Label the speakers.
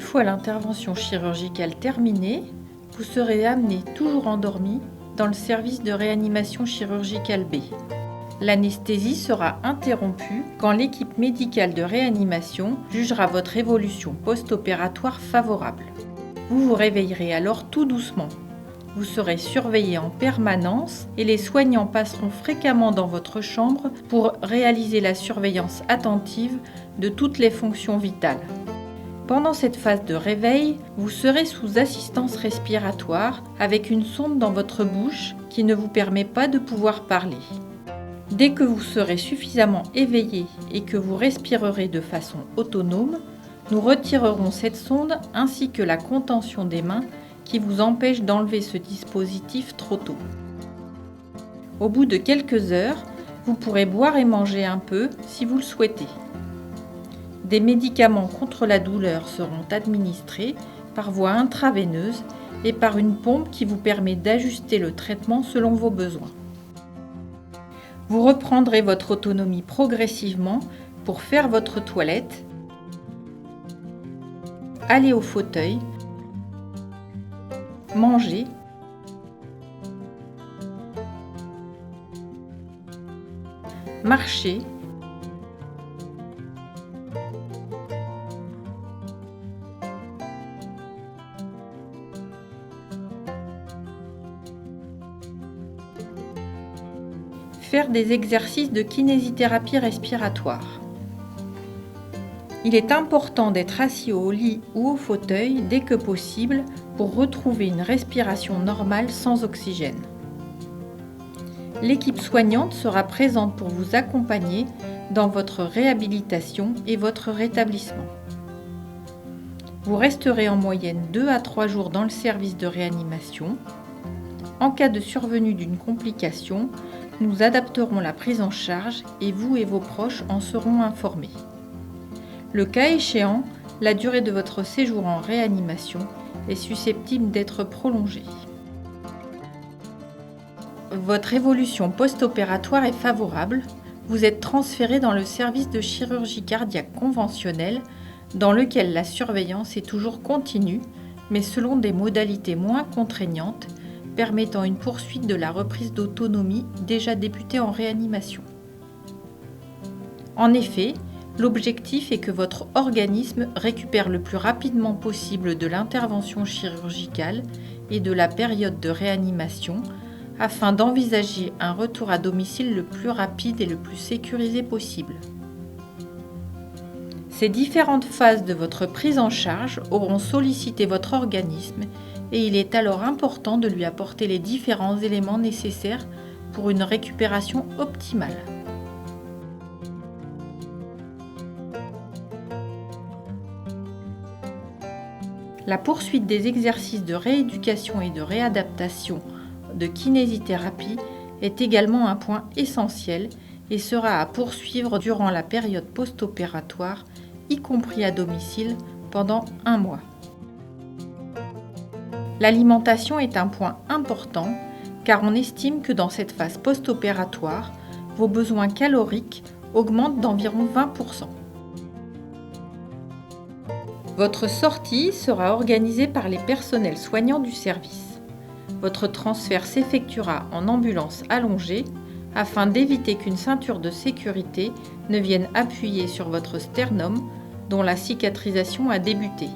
Speaker 1: fois l'intervention chirurgicale terminée, vous serez amené, toujours endormi, dans le service de réanimation chirurgicale B. L'anesthésie sera interrompue quand l'équipe médicale de réanimation jugera votre évolution post-opératoire favorable. Vous vous réveillerez alors tout doucement. Vous serez surveillé en permanence et les soignants passeront fréquemment dans votre chambre pour réaliser la surveillance attentive de toutes les fonctions vitales. Pendant cette phase de réveil, vous serez sous assistance respiratoire avec une sonde dans votre bouche qui ne vous permet pas de pouvoir parler. Dès que vous serez suffisamment éveillé et que vous respirerez de façon autonome, nous retirerons cette sonde ainsi que la contention des mains qui vous empêche d'enlever ce dispositif trop tôt. Au bout de quelques heures, vous pourrez boire et manger un peu si vous le souhaitez. Des médicaments contre la douleur seront administrés par voie intraveineuse et par une pompe qui vous permet d'ajuster le traitement selon vos besoins. Vous reprendrez votre autonomie progressivement pour faire votre toilette, aller au fauteuil, manger, marcher, faire des exercices de kinésithérapie respiratoire. Il est important d'être assis au lit ou au fauteuil dès que possible pour retrouver une respiration normale sans oxygène. L'équipe soignante sera présente pour vous accompagner dans votre réhabilitation et votre rétablissement. Vous resterez en moyenne 2 à 3 jours dans le service de réanimation. En cas de survenue d'une complication, nous adapterons la prise en charge et vous et vos proches en seront informés. Le cas échéant, la durée de votre séjour en réanimation est susceptible d'être prolongée. Votre évolution post-opératoire est favorable. Vous êtes transféré dans le service de chirurgie cardiaque conventionnelle dans lequel la surveillance est toujours continue, mais selon des modalités moins contraignantes, permettant une poursuite de la reprise d'autonomie déjà débutée en réanimation. En effet, l'objectif est que votre organisme récupère le plus rapidement possible de l'intervention chirurgicale et de la période de réanimation afin d'envisager un retour à domicile le plus rapide et le plus sécurisé possible. Ces différentes phases de votre prise en charge auront sollicité votre organisme et il est alors important de lui apporter les différents éléments nécessaires pour une récupération optimale. La poursuite des exercices de rééducation et de réadaptation de kinésithérapie est également un point essentiel et sera à poursuivre durant la période post-opératoire, y compris à domicile, pendant 1 mois. L'alimentation est un point important car on estime que dans cette phase post-opératoire, vos besoins caloriques augmentent d'environ 20%. Votre sortie sera organisée par les personnels soignants du service. Votre transfert s'effectuera en ambulance allongée afin d'éviter qu'une ceinture de sécurité ne vienne appuyer sur votre sternum dont la cicatrisation a débuté.